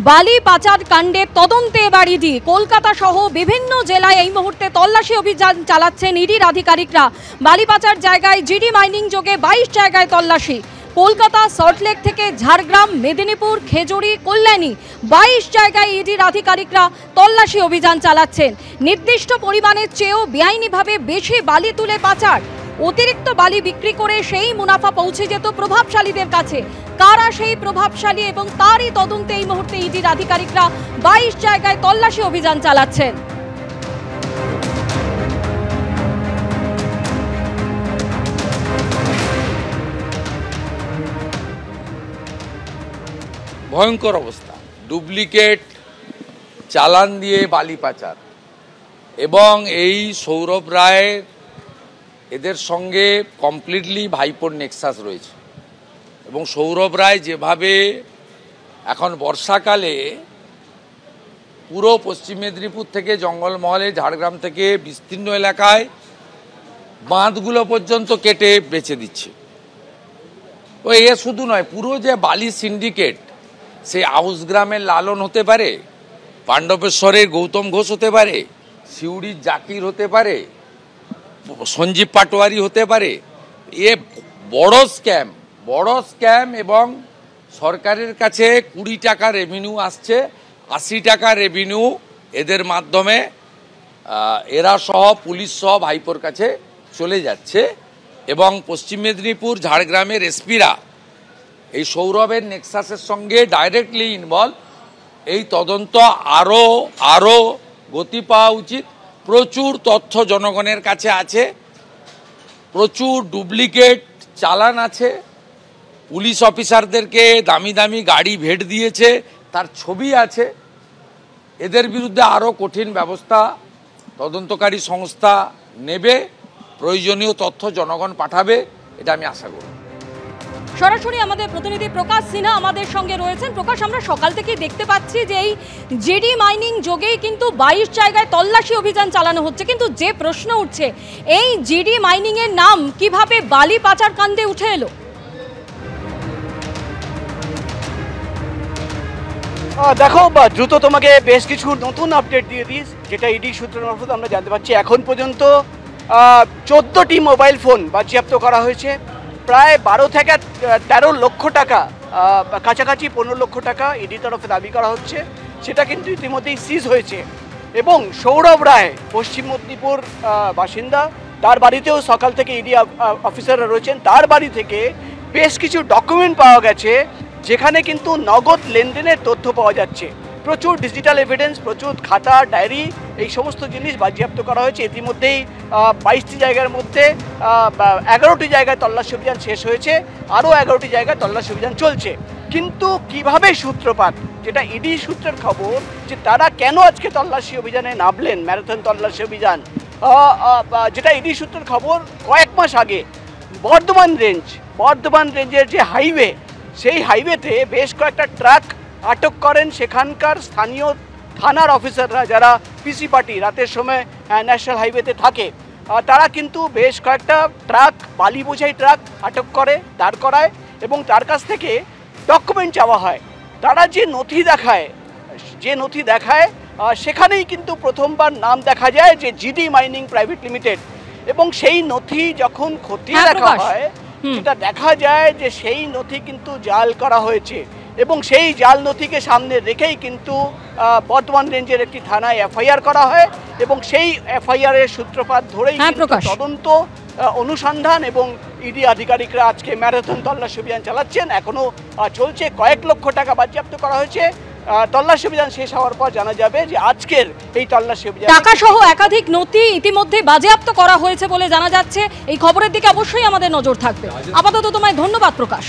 বালি পাচার কাণ্ডে তদন্তে এবার ইডি। কলকাতা সহ বিভিন্ন জেলায় এই মুহূর্তে তল্লাশি অভিযান চালাচ্ছেন ইডির আধিকারিকরা। বালি পাচার জায়গায় জিডি মাইনিং যোগে 22 জায়গায় তল্লাশি। কলকাতা, সল্টলেক থেকে ঝাড়গ্রাম, মেদিনীপুর, খেজুরি, কল্যাণী 22 জায়গায় ইডির আধিকারিকরা তল্লাশি অভিযান চালাচ্ছেন। নির্দিষ্ট পরিমাণের চেয়েও বেআইনিভাবে বেশি বালি তুলে পাচার, অতিরিক্ত বালি বিক্রি করে সেই মুনাফা পৌঁছে যেত প্রভাবশালীদের কাছে। কারা সেই প্রভাবশালী এবং তারই তদন্তে এই মুহূর্তে ইডির আধিকারিকরা 22 জায়গায় তল্লাশি অভিযান চালাচ্ছেন। ভয়ঙ্কর অবস্থা, ডুপ্লিকেট চালান দিয়ে বালি পাচার, এবং এই সৌরভ রায় এদের সঙ্গে কমপ্লিটলি ভাইপোর নেক্সাস রয়েছে। এবং সৌরভ রায় যেভাবে এখন বর্ষাকালে পুরো পশ্চিম মেদিনীপুর থেকে জঙ্গলমহলে, ঝাড়গ্রাম থেকে বিস্তীর্ণ এলাকায় বাঁধগুলো পর্যন্ত কেটে বেচে দিচ্ছে। ও এ শুধু নয়, পুরো যে বালি সিন্ডিকেট, সে আউস গ্রামের লালন হতে পারে, পাণ্ডবেশ্বরের গৌতম ঘোষ হতে পারে, সিউড়ির জাকির হতে পারে, সঞ্জীব পাটোয়ারি হতে পারে। এ বড় স্ক্যাম এবং সরকারের কাছে 20 টাকা রেভিনিউ আসছে, 80 টাকা রেভিনিউ এদের মাধ্যমে এরা সহ পুলিশ সহ ভাইপোর কাছে চলে যাচ্ছে। এবং পশ্চিম মেদিনীপুর, ঝাড়গ্রামের এসপিরা এই সৌরভের নেক্সাসের সঙ্গে ডাইরেক্টলি ইনভলভ। এই তদন্ত আরও গতি পাওয়া উচিত। প্রচুর তথ্য জনগণের কাছে আছে, প্রচুর ডুপ্লিকেট চালান আছে, পুলিশ অফিসারদেরকে দামি দামি গাড়ি ভেট দিয়েছে, তার ছবি আছে। এদের বিরুদ্ধে আরও কঠিন ব্যবস্থা তদন্তকারী সংস্থা নেবে, প্রয়োজনীয় তথ্য জনগণ পাঠাবে, এটা আমি আশা করি। সরাসরি আমাদের প্রতিনিধি প্রকাশ সিনহা আমাদের সঙ্গে রয়েছেন। প্রকাশ, আমরা সকাল থেকেই দেখতে পাচ্ছি যে এই জিডি মাইনিং যোগেই কিন্তু 22 জায়গায় তল্লাশি অভিযান চালানো হচ্ছে, কিন্তু যে প্রশ্ন উঠছে, এই জিডি মাইনিং এর নাম কিভাবে বালি পাচার কাণ্ডে উঠে এলো? দেখো, দ্রুত তোমাকে বেশ কিছু নতুন আপডেট দিয়ে দিস, যেটা ইডি সূত্র মারফত আমরা জানতে পারছি। এখন পর্যন্ত 14টি মোবাইল ফোন বাজেয়াপ্ত করা হয়েছে। প্রায় 12 থেকে 13 লক্ষ টাকা, কাছাকাছি 15 লক্ষ টাকা ইডি তরফে দাবি করা হচ্ছে। সেটা কিন্তু ইতিমধ্যেই সিজ হয়েছে। এবং সৌরভ রায় পশ্চিম মেদিনীপুর বাসিন্দা, তার বাড়িতেও সকাল থেকে ইডি অফিসাররা রয়েছেন। তার বাড়ি থেকে বেশ কিছু ডকুমেন্ট পাওয়া গেছে, যেখানে কিন্তু নগদ লেনদেনের তথ্য পাওয়া যাচ্ছে। প্রচুর ডিজিটাল এভিডেন্স, প্রচুর খাতা, ডায়েরি, এই সমস্ত জিনিস বাজেয়াপ্ত করা হয়েছে। ইতিমধ্যেই 22টি জায়গার মধ্যে 11টি জায়গায় তল্লাশি অভিযান শেষ হয়েছে, আরও 11টি জায়গায় তল্লাশি অভিযান চলছে। কিন্তু কিভাবে সূত্রপাত, যেটা ইডি সূত্রের খবর, যে তারা কেন আজকে তল্লাশি অভিযানে নামলেন, ম্যারাথন তল্লাশি অভিযান, যেটা ইডি সূত্রের খবর, কয়েক মাস আগে বর্ধমান রেঞ্জের যে হাইওয়ে, সেই হাইওয়েতে বেশ কয়েকটা ট্রাক আটক করেন সেখানকার স্থানীয় থানার অফিসাররা, যারা পিসি পার্টি রাতের সময় ন্যাশনাল হাইওয়েতে থাকে। তারা কিন্তু বেশ কয়েকটা ট্রাক, বালি বোঝাই ট্রাক আটক করে, দাঁড় করায় এবং তার কাছ থেকে ডকুমেন্ট চাওয়া হয়। তারা যে নথি দেখায় সেখানেই কিন্তু প্রথমবার নাম দেখা যায় যে জিডি মাইনিং প্রাইভেট লিমিটেড। এবং সেই নথি যখন খতিয়ে দেখা হয়, সেটা দেখা যায় যে সেই নথি কিন্তু জাল করা হয়েছে। এবং সেই জাল নথিকে সামনে রেখেই কিন্তু বর্ধমান রেঞ্জের একটি থানায় এফআইআর করা হয়। এবং সেই এফআইআরের সূত্রপাত ধরেই তদন্ত, অনুসন্ধান এবং ইডি আধিকারিকরা আজকে ম্যারাথন তল্লাশি অভিযান চালাচ্ছেন। এখনও চলছে, কয়েক লক্ষ টাকা বাজেয়াপ্ত করা হয়েছে। তল্লাশি অভিযান শেষ হওয়ার পর জানা যাবে যে আজকের এই তল্লাশি অভিযান টাকা সহ একাধিক নথি ইতিমধ্যে বাজেয়াপ্ত করা হয়েছে বলে জানা যাচ্ছে। এই খবরের দিকে অবশ্যই আমাদের নজর থাকবে। আপাতত তোমায় ধন্যবাদ প্রকাশ।